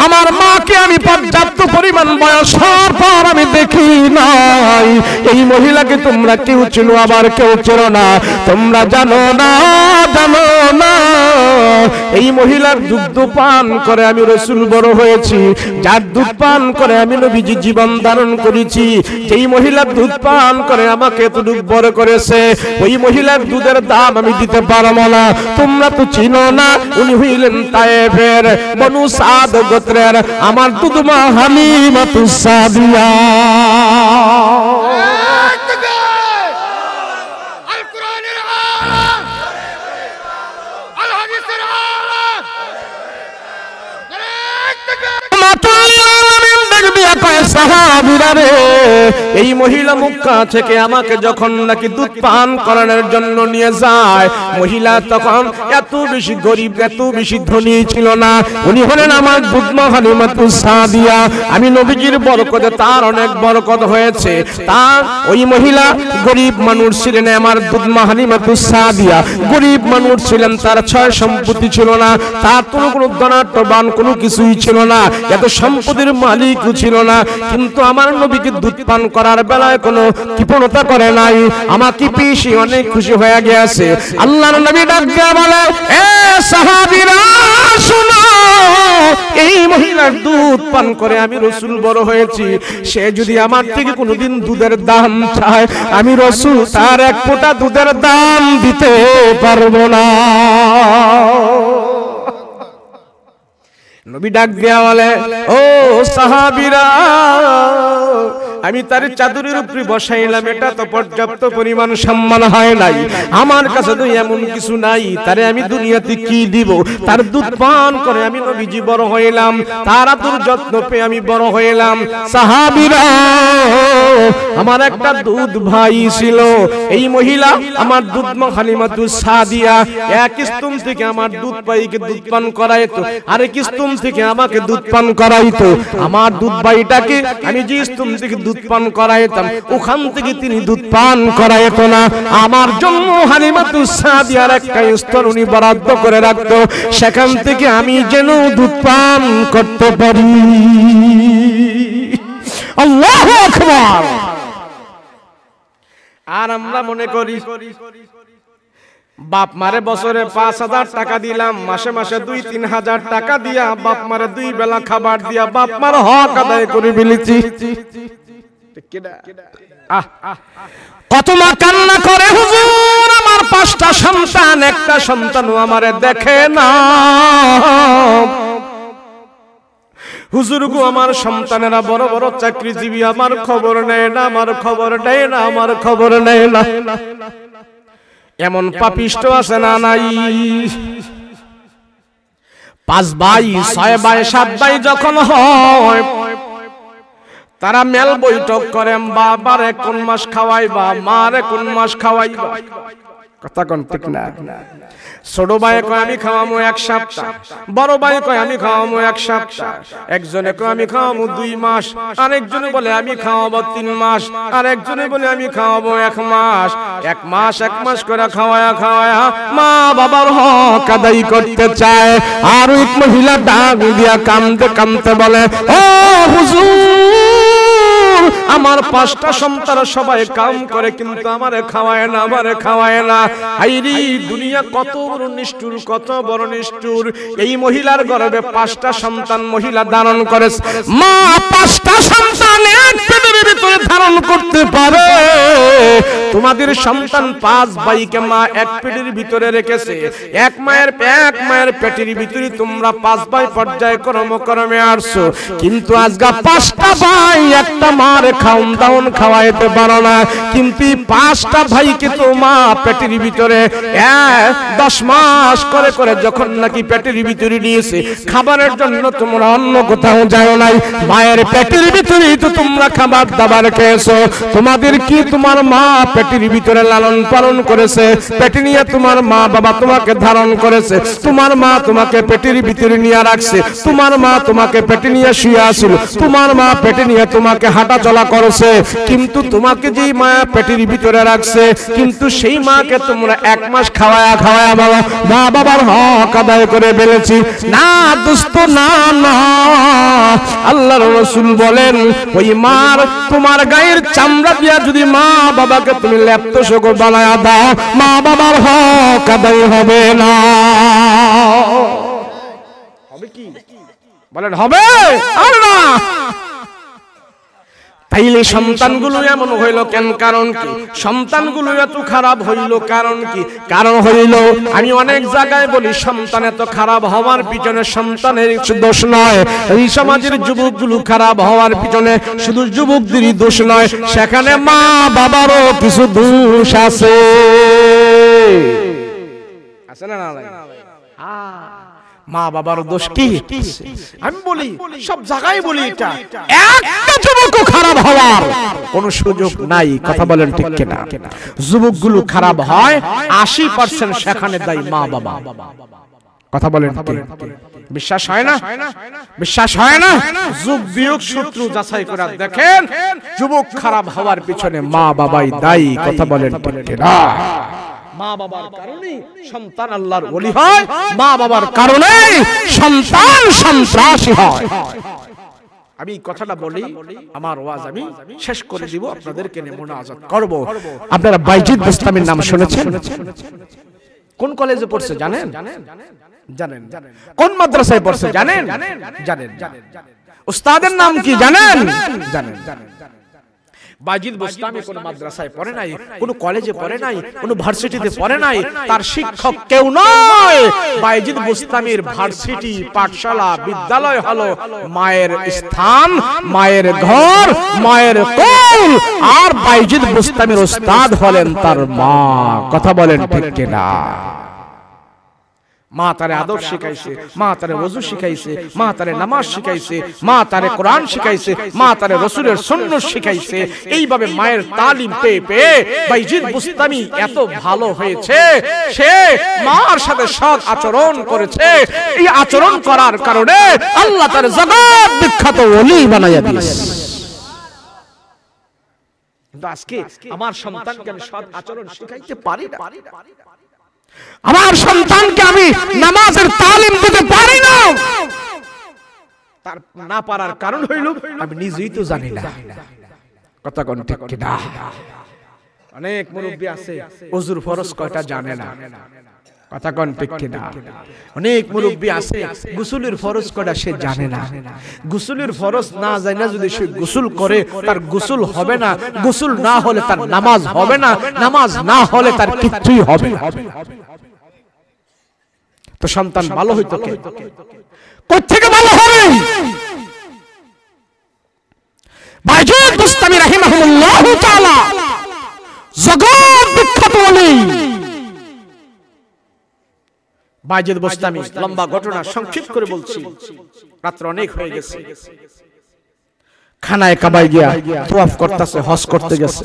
S1: আমার মাকে আমি পর্যাপ্ত পরিমাণ বয়স হওয়ার পর আমি দেখি নাই। এই মহিলাকে তোমরা কেউ চেনো, আবার কেউ চেনো না। তোমরা জানো না এই মহিলার দুধ পান করে আমি রাসূল বড় হয়েছি, যার দুধ পান করে আমি নবীজি জীবন ধারণ করেছি, যেই মহিলার দুধ পান করে আমাকে এতটুকু বড় করেছে, ওই মহিলার দুধের দাম আমি দিতে পারবো না। তোমরা তো চিনো না, উনি হইলেন তায়েফের বনু সাদ গোত্রের আমার দুধমা হালিমাতুস সাদিয়া। এই মহিলা মক্কা থেকে আমাকে যখন নাকি দুধ পান করানোর জন্য নিয়ে যায়, মহিলা তখন এত বেশি গরিব, এত বেশি ধনী ছিল না। উনি হলেন আমার দুধমা হালিমাতুস সাদিয়া। আমি নবীজির বরকতে তার অনেক বরকত হয়েছে। তার ওই মহিলা গরিব মানুষ ছিলেন, আমার দুধমা হালিমাতুস সাদিয়া গরিব মানুষ ছিলেন। তার ছয় সম্পত্তি ছিল না, তার কোনো ধনাঢ্যবান কোনো কিছুই ছিল না, এত সম্পত্তির মালিকও ছিল না। কিন্তু আমার নবীকে দুধ পান করার বেলায় কোনো কৃপণতা করে নাই। আমাকে পিসি অনেক খুশি হয়ে গেছে। আল্লাহর নবী ডাক দিয়া বলে, এ সাহাবীরা শুনো, এই মহিলার দুধ পান করে আমি রাসূল বড় হয়েছি। সে যদি আমার থেকে কোনোদিন দুধের দাম চায়, আমি রাসূল তার এক ফোঁটা দুধের দাম দিতে পারবো না। নবী ডাক দিয়া বলে, ও সাহাবীরা, আমি তার চাদরের উপরে বসাইলাম, এটা তো পর্যাপ্ত পরিমাণ সম্মান হয় নাই। আমার কাছে তো এমন কিছু নাই, তারে আমি দুনিয়াতে কি দিব? তার দুধ পান করে আমি নবীজি বড় হইলাম, তার আদর যত্ন পেয়ে আমি বড় হইলাম। সাহাবীরা, আমার একটা দুধ ভাই ছিল, এই মহিলা আমার দুধমা হালিমাতুস সাদিয়া এক স্তন থেকে আমার দুধ পাইকে দুধ পান করাইতো, আরেক স্তন থেকে আমাকে দুধ পান করাইতো, আমার দুধ বাড়িটাকে আমি যে স্তন থেকে দুধ পান করাইতাম ওখান থেকে তিনি দুধ পান করাইতো না। আমার জন্য হালিমাতুস সাদিয়ার একটা স্তর উনি বরাদ্দ করে রাখতো, সেখান থেকে আমি যেন দুধ পান করতে পারি। আল্লাহু আকবার। আর আমরা মনে করি বাপ মারে বছরে ৫,০০০ টাকা দিলাম, মাসে মাসে ২-৩ হাজার টাকা দিয়া বাপ মারে ২ বেলা খাবার দিয়া বাপ মার হক আদায় করে ফেলেছি। কত মা কান্না করে, হুজুর আমার ৫টা সন্তান, একটা সন্তানও আমারে দেখে না। হুজুর গো আমার সন্তানেরা বড় বড় চাকরিজীবী, আমার খবর নেয় না, আমার খবর নেয় না, আমার খবর নেয় না। এমন পাপিষ্ট আছে না নাই? ৫ ভাই ৬ ভাই ৭ ভাই যখন হয় তারা মেল বৈঠক করে, বাবারে কোন মাস খাওয়াইবা, মারে কোন মাস খাওয়াইবা। কথা কোন ঠিক না? ছোট ভাই কয় আমি খাওয়ামো ১ সপ্তাহ, বড় ভাই কয় আমি খাওয়ামো ১ সপ্তাহ, একজনে কয় আমি খাওয়ামো ২ মাস, আরেকজনে বলে আমি খাওয়াবো ৩ মাস, আর একজনে বলে আমি খাওয়াবো ১ মাস। ১ মাস ১ মাস করে খাওয়ায়া খাওয়ায়া মা বাবার হক আদায় করতে চায়। আর এক মহিলা ডাক দিয়া কাঁদতে কাঁদতে বলে, ও হুজুর আমার ৫টা সন্তান সবাই কাম করে কিন্তু আমারে খাওয়ায় না, আমারে খাওয়ায় না। হাইরি দুনিয়া কত বড় নিষ্ঠুর, কত বড় নিষ্ঠুর। এই মহিলার গর্ভে ৫টা সন্তান মহিলা ধারণ করেছে। মা 5টা সন্তান এক পেটের ভিতরে ধারণ করতে পারে। তোমাদের সন্তান 5 ভাইকে মা এক পেটের ভিতরে রেখেছে। এক মায়ের পেটের ভিতরে তোমরা 5 ভাই পর্যায়ে কর্মে আসছো, কিন্তু আজকে 5টা ভাই একটা মার খাওন দাওন খাওয়াইতে পারো না। কিন্তু 5টা ভাইকে তো মা পেটের ভিতরে 10 মাস করে করে যখন নাকি পেটের ভিতরে নিয়েছে, খাবারের জন্য তোমরা অন্য কোথাও যাও নাই, মায়ের পেটের ভিতরেই তো তোমরা খাবার দাবার খেয়েছো। তোমাদের কি তোমার মা পেটের ভিতরে লালন পালন করেছে? পেটে নিয়ে তোমার মা বাবা তোমাকে ধারণ করেছে, তোমার মা তোমাকে পেটের ভিতরে নিয়ে রাখছে, তোমার মা তোমাকে পেটে নিয়ে শুয়ে আছিল, তোমার মা পেটে নিয়ে তোমাকে হাঁটা চলা করেছে। কিন্তু তোমাকে যেই মা পেটের ভিতরে রাখছে, কিন্তু সেই মাকে তোমরা 1 মাস খাওয়ায়া খাওয়ায়া বাবা মা বাবার হক আদায় করে ফেলেছি। না দোস্ত, না না, আল্লাহর রাসূল বলেন ওই মার তোমার গায়ের চামড়া দিয়া যদি মা বাবাকে তুমি লেপ্তশোক বানায়া দাও, মা বাবার হক আদায় হবে না। হবে কি বলেন? হবে আর না? তাইলে সন্তানগুলো এমন হইল কেন? কারণ কি? সন্তানগুলো এত খারাপ হইল কারণ কি? কারণ হইল আমি অনেক জায়গায় বলি সন্তান এত খারাপ হওয়ার পিছনে সন্তানের দোষ নয়। এই সমাজের যুবকগুলো খারাপ হওয়ার পিছনে শুধু যুবকদেরই দোষ নয়, সেখানে মা বাবারও কিছু দোষ আছে। আছে না? মা বাবার দোষ কি? আমি বলি সব জায়গায় বলি, এটা একটা যুবকও খারাপ হওয়ার কোনো সুযোগ নাই। কথা বলেন ঠিক কিনা? যুবকগুলো খারাপ হয় 80% সেখানে দায়ী মা বাবা। কথা বলেন বিশ্বাস হয় না? বিশ্বাস হয় না? যুগ বিয়োগ সূত্র যাচাই করে দেখেন, যুবক খারাপ হওয়ার পিছনে মা বাবাই দায়ী। কথা বলেন ঠিক কিনা? মা বাবার কারণে সন্তান আল্লাহর ওলি হয়, মা বাবার কারণে সন্তান সন্ত্রাসী হয়। আমি কথাটা বলি, আমার ওয়াজ আমি শেষ করে দিব, আপনাদেরকে নিয়ে মুনাজাত করব। আপনারা বাইজিদ বুস্তামির নাম শুনেছেন? কোন কলেজে পড়ছে জানেন? জানেন? কোন মাদ্রাসায় পড়ছে জানেন? জানেন? উস্তাদের নাম কি জানেন? জানেন? বাইজিদ বুস্তামি কোন মাদ্রাসায় পড়ে নাই, কোন কলেজে পড়ে নাই, কোন ভার্সিটিতে পড়ে নাই, তার শিক্ষক কেউ নয়। বাইজিদ বুস্তামির ভার্সিটি, পাঠশালা, বিদ্যালয় হলো মায়ের স্থান, মায়ের ঘর, মায়ের কোল। আর বাইজিদ বুস্তামির উস্তাদ হলেন তার মা। কথা বলেন ঠিক কিনা? মা তারে আদব শিখাইছে, মা তারে ওযু শিখাইছে, মা তারে নামাজ শিখাইছে, মা তারে কোরআন শিখাইছে, মা তারে রাসূলের সুন্নাত শিখাইছে। এইভাবে মায়ের তালিম পেয়ে পেয়ে বাইজিদ বুস্তামি এত ভালো হয়েছে, সে মার সাথে সৎ আচরণ করেছে। এই আচরণ করার কারণে আল্লাহ তার জগৎ বিখ্যাত ওলি বানাইয়া দিয়েছে। কিন্তু আজকে আমার সন্তানকে আমি সৎ আচরণ শিখাইতে পারি না, আমার সন্তানকে আমি নামাজের তালিম দিতে পারি না। তার না পারার কারণ হইল আমি নিজেই তো জানি না। কথা কোন ঠিক কি না? অনেক মুরব্বি আছে ওযুর ফরজ কয়টা জানে না। কথা কোন ঠিক কি না? অনেক মুরব্বি আছে গোসলের ফরজ কয়টা সে জানে না। গোসলের ফরজ না জানা যদি সে গোসল করে তার গোসল হবে না, গোসল না হলে তার নামাজ হবে না, নামাজ না হলে তার কিছুই হবে না। তো সন্তান ভালো হইতো কে? কোত্থেকে ভালো হবে? বাইজিদ বুস্তামি রাহিমাহুল্লাহ তাআলা জগৎ বিখ্যাত ওলি। বাইজিদ বুস্তামি লম্বা ঘটনা সংক্ষিপ্ত করে বলছি, রাত অনেক হয়ে গেছে। খানায় কাবায় গিয়া তাওয়াফ করতেছে, হজ করতে গেছে।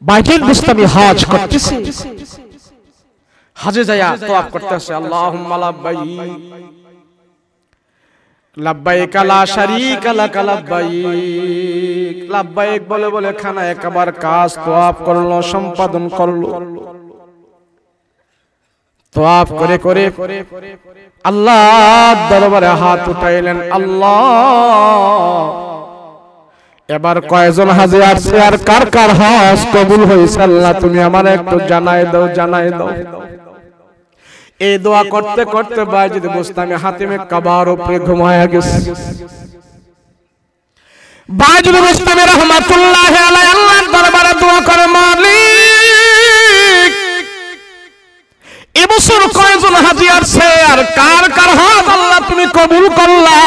S1: বাইজিদ বুস্তামি হজ করতেছে, হজে যায়া তাওয়াফ করতেছে। আল্লাহুম্মা লাব্বাইক লাব্বাইক লা শারীকা লাক লাব্বাইক, লাব্বাইক বলে বলে খানায় কাবার কাজ তাওয়াফ করলো, সম্পাদন করলো। তাওয়াফ করে করে আল্লাহর দরবারে হাত উঠাইলেন। আল্লাহ, এবার কয়জন হাজী আসছে আর কার কার হজ কবুল হয়েছে আল্লাহ তুমি আমারে একটু জানাই দাও, জানাই দাও। এই দোয়া করতে করতে বাইজিদ বুস্তামি হাতিমে কাবার উপরে ঘুমায়া গেছে। বাইজিদ বুস্তামি রাহমাতুল্লাহি আলাইহি আল্লাহর দরবারে দোয়া করে, মালিক এবছর কয়জন হাজী আসছে আর কার কার হজ আল্লাহ তুমি কবুল করলা।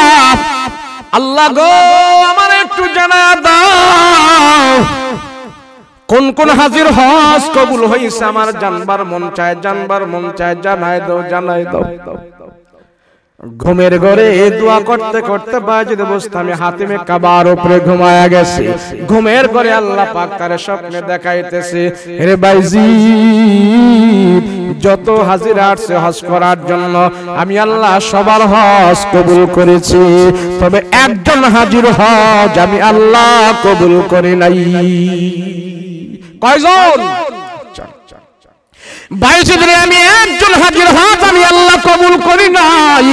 S1: আল্লাহ গো আমার একটু জানায়া দাও কোন কোন হাজির হজ কবুল হইছে, আমার জানবার মন চায়, জানবার মন চায়, জানাই দাও, জানাই দাও। ঘুমের ঘরে দোয়া করতে করতে বাইজিদ বুস্তামি হাতিমে কাবার উপরে ঘুমায়া গেছে। ঘুমের ঘরে আল্লাহ পাক তার স্বপ্নে দেখাইতেছে, রে বাইজিদ যত হাজির আসছে হজ করার জন্য আমি আল্লাহ সবার হজ কবুল করেছি, তবে একজন হাজির হজ আমি আল্লাহ কবুল করি নাই। কয়জন? বাইজিদ রে আমি একজন হাজির হজ আমি আল্লাহ কবুল করি নাই।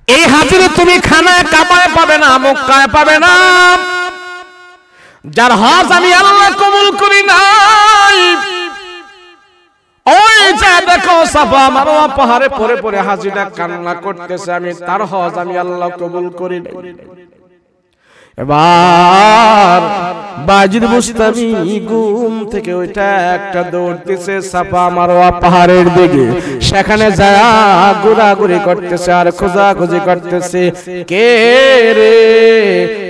S1: এই হাজির তুমি খানায় কাবায় পাবে না, মক্কায় পাবে না। যার হজ আমি আল্লাহ কবুল করি নাই, ওই যে দেখো সাফা মারওয়া পাহাড়ে পরে পরে হাজিরা কান্না করতেছে, আমি তার হজ আমি আল্লাহ কবুল করি নাই। এবার বাইজিদ বুস্তামি ঘুম থেকে ওইটা একটা দৌড় দিছে সাফা মারওয়া পাহাড়ের দিকে। সেখানে যায় ঘোরাঘুরি করতেছে আর খোঁজাখুঁজি করতেছে, কে রে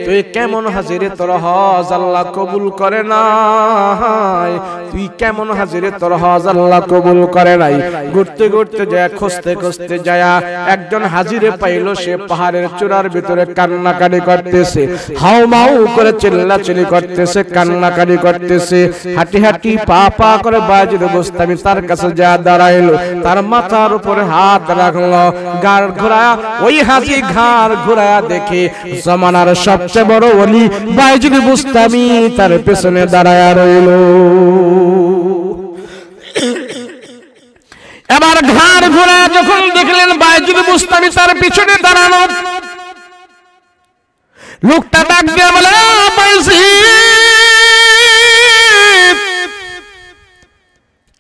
S1: তুই কেমন হাজিরে তোর হজ আল্লাহ কবুল করে নাই, তুই কেমন হাজিরে তোর হজ আল্লাহ কবুল করে নাই। ঘুরতে ঘুরতে যায়, খুঁজতে খুঁজতে যায় একজন হাজিরে পাইলো, সে পাহাড়ের চূড়ার ভিতরে কান্নাকাটি করতেছে, হাউ মাউ করে চিল্লাচিল্লি করতেছে, কান্নাকাটি করতেছে। হাঁটি হাঁটি পা পা করে বাইজিদ বুস্তামি তার কাছে যা দাঁড়াইলো, তার মাথার উপরে হাত রাখলো, ঘাড় ঘোরায়া ওই হাজি ঘাড় ঘোরায়া দেখে জমানার সবচেয়ে বড় ওলি বাইজিদ বুস্তামি তার পেছনে দাঁড়ায়া রইল। এবার ঘাড় ঘোরায়া যখন দেখলেন বাইজিদ বুস্তামি তার পিছনে দাঁড়ানো, লোকটা ডাক দিয়ে বলে,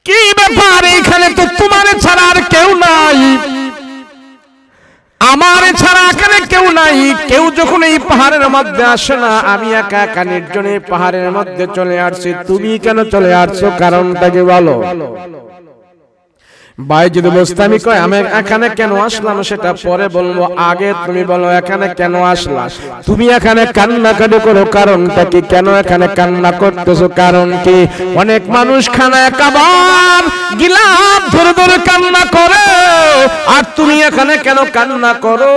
S1: কি ব্যাপার, এখানে তো তোমার ছাড়া আর কেউ নাই, আমার ছাড়া এখানে কেউ নাই। কেউ যখন এই পাহাড়ের মধ্যে আসে না, আমি একা একা নির্জনে পাহাড়ের মধ্যে চলে আসছি, তুমি কেন চলে আসছো, কারণটা কি বলো? বাইজিদ বুস্তামি কয় আমি এখানে কেন আসলাম সেটা পরে বলবো, আগে তুমি বলো এখানে কেন আসলা? তুমি এখানে কান্নাকাটি করো, কারণটা কি? কেন এখানে কান্না করতেছো, কারণ কি? অনেক মানুষ খানায় কাবার গিলাপ ধরে ধরে কান্না করে, আর তুমি এখানে কেন কান্না করো?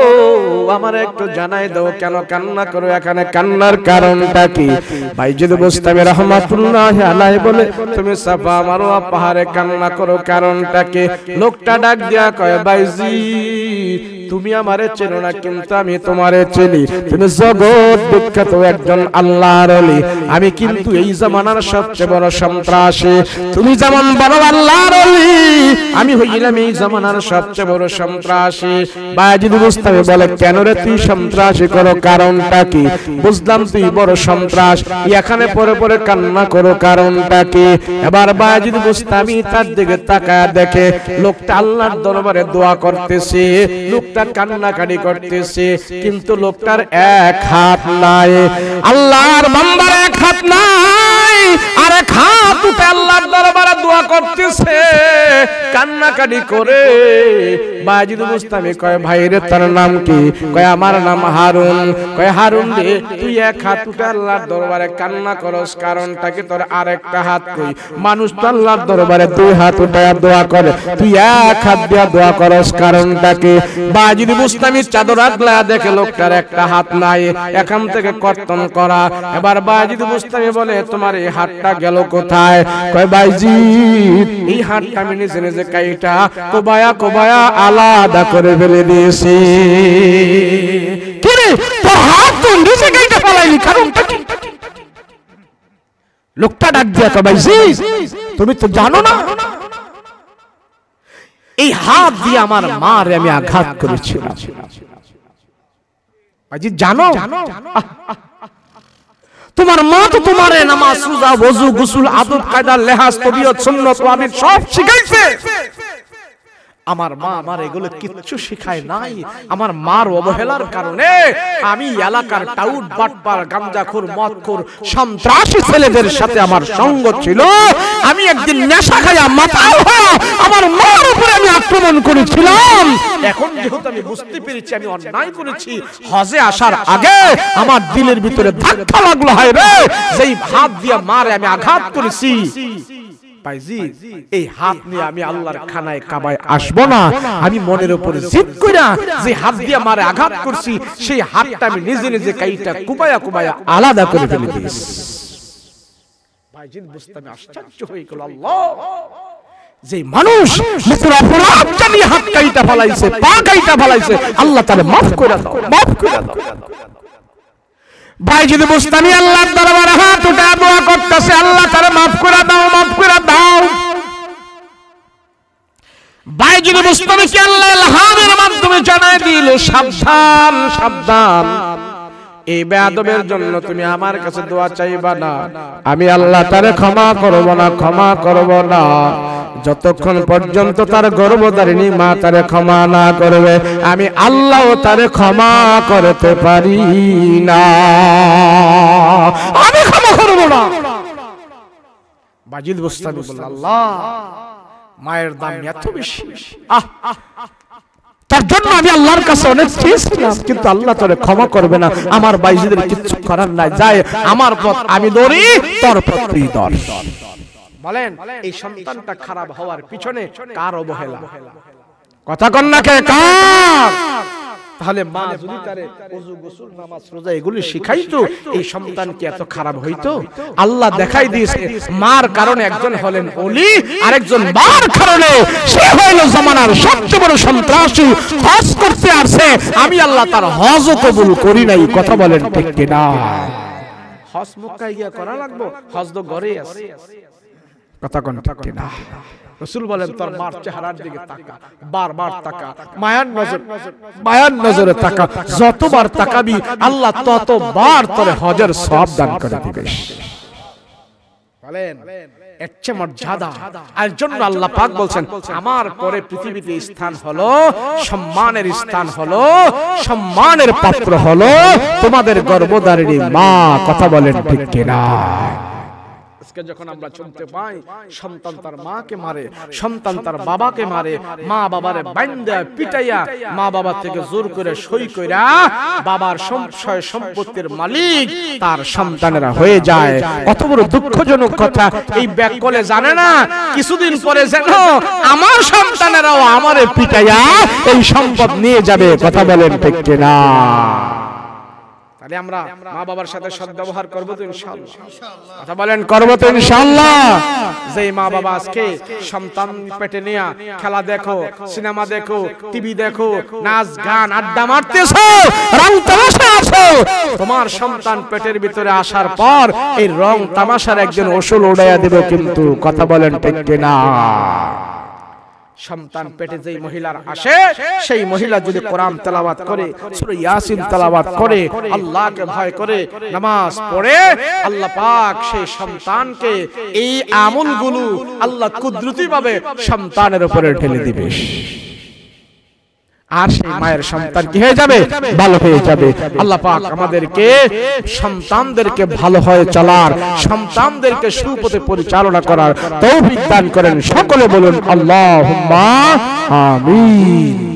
S1: আমার একটু জানাই দাও, কেন কান্না করো? এখানে কান্নার কারণটা কি? বাইজিদ বুস্তামি রাহমাতুল্লাহ আলাইহি বলে, তুমি সাফা মারওয়া পাহাড়ে কান্না করো, কারণটা কি? লোকটা ডাক দিয়া কয়, বাইজিদ তুমি আমারে চেনো না, কিন্তু আমি তোমারে চিনি, তুমি জগৎ বিখ্যাত একজন আল্লাহর ওলি, আমি কিন্তু এই জামানার সবচেয়ে বড় সন্ত্রাসী। তুমি যেমন বড় আল্লাহর ওলি, আমি হইলাম এই জামানার সবচেয়ে বড় সন্ত্রাসী। বাইজিদ বুস্তামি বলে, কেন রে তুই সন্ত্রাসী করো, কারণটা কি? বুঝলাম তুই বড় সন্ত্রাস, এখানে পরে পরে কান্না করো, কারণটা কি? এবার বাইজিদ বুস্তামি তার দিকে তাকায় দেখে লোকটা আল্লাহর দরবারে দোয়া করতেছে, লোকটা কান্নাকাটি করতেছে, কিন্তু লোকটার এক হাত নাই। আল্লাহর বান্দার এক হাত নাই, আর এক হাত উঠে আল্লাহর দরবারে দোয়া করতেছে, কান্নাকাটি করে। বাইজিদ বুস্তামি কয়, ভাই রে তোর নাম কি? কয় আমার নাম হারুন। কয় হারুন রে, তুই এক হাত উঠে আল্লাহর দরবারে কান্না করস, কারণটা কি? তোর আরেকটা হাত কই? মানুষ তো আল্লাহর দরবারে দুই হাত উঠায় দোয়া করে, তুই এক হাত দিয়া দোয়া করস, কারণটা কি? বাইজিদ বুস্তামি চাদর আগলা দেখে লোকটার একটা হাত নাই, এখান থেকে কর্তন করা। এবার বাইজিদ বুস্তামি বলে, তোমার এই হাতটা গেল কোথায়? কয় বাইজিদ এই হাতটা আমি নিজে নিজে কাইটা কোবায়া কোবায়া আলাদা করে ফেলে দিয়েছি। কি রে, তোর হাত তো নিজে কাইটা ফেলাইলি, কারণটা কি? লোকটা ডাক দিয়া কয়, বাইজিদ তুমি তো জানো না এই হাত দিয়ে আমার মারে আমি আঘাত করেছিলাম। বাইজিদ জানো? তোমার মা তো তোমারে নামাজ, রোজা, ওযু, গোসল, আদব কায়দা, লেহাজ, তবিয়ত, সুন্নাত, ওয়াজিব সব শিখাইছে। আমার মা আমার এগুলো কিচ্ছু শিখায় নাই। আমার মার অবহেলার কারণে আমি এলাকার টাউট বাটপার, গাঞ্জাখোর, মদখোর, সন্ত্রাসী ছেলেদের সাথে আমার সঙ্গ ছিল। আমি একদিন নেশা খাইয়া মাতাল হয়ে আমার মার উপরে আমি আক্রমণ করেছিলাম। এখন যেহেতু আমি বুঝতে পেরেছি আমি অন্যায় করেছি, হজে আসার আগে আমার দিলের ভিতরে ধাক্কা লাগলো, হয় রে যেই হাত দিয়ে মারে আমি আঘাত করেছি। বাইজিদ এই হাত নিয়ে আমি আল্লাহর খানায় কাবায় আসবো না। আমি মনের উপরে জিদ কইরা যে হাত দিয়ে মারে আঘাত করছি, সেই হাতটা আমি নিজে নিজে কাইটা কুবায়া কুবায়া আলাদা করে ফেলে দিয়েছি। বাইজিদ বুস্তামি আশ্চর্য হয়ে গেল, আল্লাহ, যে মানুষ মুখের অপরাধ জানিয়ে হাত কাইটা ফলাইছে, পা কাইটা ফলাইছে, আল্লাহ তাআলা মাফ করে দাও, মাফ করে দাও। বাইজিদ বুস্তামি আল্লাহর দরবারে হাত উঠে দোয়া করতেছে, আল্লাহ তাআলা মাফ করে দাও, মাফ করে দাও। বাইজিদ বুস্তামিকে আল্লাহ ইলহামের মাধ্যমে জানায় দিল, সাবধান সাবধান, এই বেয়াদবের জন্য তুমি আমার কাছে দোয়া চাইবা না, আমি আল্লাহ তারে ক্ষমা করব না, ক্ষমা করব না, যতক্ষণ পর্যন্ত তার গর্ভধারিণী মা তারে ক্ষমা না করবে, আমি আল্লাহ তারে ক্ষমা করতে পারি না, আমি ক্ষমা করব না। বাইজিদ বুস্তামি বলল, আল্লাহ, মায়ের দাম এত বেশি, তার জন্য আমি আল্লাহর কাছে অনেক চেয়েছিলাম, কিন্তু আল্লাহ তোরে ক্ষমা করবে না। আমার বাইজিদের কিছু করার নাই, যায় আমার পথ আমি দৌড়ি, তোর পথ তুই দৌড়। বলেন এই সন্তানটা খারাপ হওয়ার পিছনে কার অবহেলা? কথা কন না কে, কার? তাহলে মা যদি তারে ওযু, গোসল, নামাজ, রোজা এগুলি শিখাইতো, এই সন্তান কি এত খারাপ হইতো? আল্লাহ দেখাই দিয়েছে, মার কারণে একজন হলেন ওলি, আরেকজন মার কারণে সে হইল জামানার সবচেয়ে বড় সন্ত্রাসী। হজ করতে আসে, আমি আল্লাহ তার হজও কবুল করি নাই। কথা বলেন ঠিক কি না? হজ মক্কায় গিয়া করা লাগবে, হজ তো ঘরেই আছে। কথা কোন ঠিক কি না? রাসূল বলেন, তোর মার চেহারার দিকে তাকা, বারবার তাকা, মায়ার নজরে তাকা, যতবার তাকাবি আল্লাহ ততবার তোর হজের সওয়াব দান করে দিবেন। বলেন এর চেয়ে মর্যাদা আর জন্য আল্লাহ পাক বলছেন, আমার পরে পৃথিবীতে স্থান হলো, সম্মানের স্থান হলো, সম্মানের পাত্র হলো তোমাদের গর্ভধারিণী মা। কথা বলেন ঠিক কি না? আজকে যখন আমরা শুনতে পাই সন্তান তার মাকে মারে, সন্তান তার বাবাকে মারে, মা বাবারে বাইন্দা পিটাইয়া মা বাবা থেকে জোর করে সই কইরা বাবার সংশয় সম্পত্তির মালিক তার সন্তানেরা হয়ে যায়। কত বড় দুঃখজনক কথা। এই ব্যাককলে জানে না কিছুদিন পরে যেন আমার সন্তানেরাও আমারে পিটাইয়া এই সম্পদ নিয়ে যাবে। কথা বলেন ঠিক কিনা? তাহলে আমরা মা বাবার সাথে সদ্ব্যবহার করব তো ইনশাআল্লাহ। কথা বলেন করব তো ইনশাআল্লাহ। যেই মা বাবা আজকে সন্তান পেটে নিয়ে খেলা দেখো, সিনেমা দেখো, টিভি দেখো, নাচ গান আড্ডা মারতেছো, রং তামাশা আছো, তোমার সন্তান পেটের ভিতরে আসার পর এই রং তামাশার একজন ওসুল উড়াইয়া দেব কিন্তু। কথা বলেন ঠিক কিনা? সন্তান পেটে যেই মহিলার আসে সেই মহিলা যদি কোরআন তেলাওয়াত করে, সূরা ইয়াসিন তেলাওয়াত করে, আল্লাহকে ভয় করে নামাজ পড়ে, আল্লাহ পাক সেই সন্তানকে এই আমলগুলো আল্লাহ কুদরতি ভাবে সন্তানের উপরে ঢেলে দিবে। আর সেই মায়ের সন্তান কি হয়ে যাবে? ভালো হয়ে যাবে। আল্লাহ পাক আমাদেরকে সন্তানদেরকে ভালো হয়ে চলার, সন্তানদেরকে সুপথে পরিচালনা করার তৌফিক দান করেন। সকলে বলুন আল্লাহুম্মা আমিন।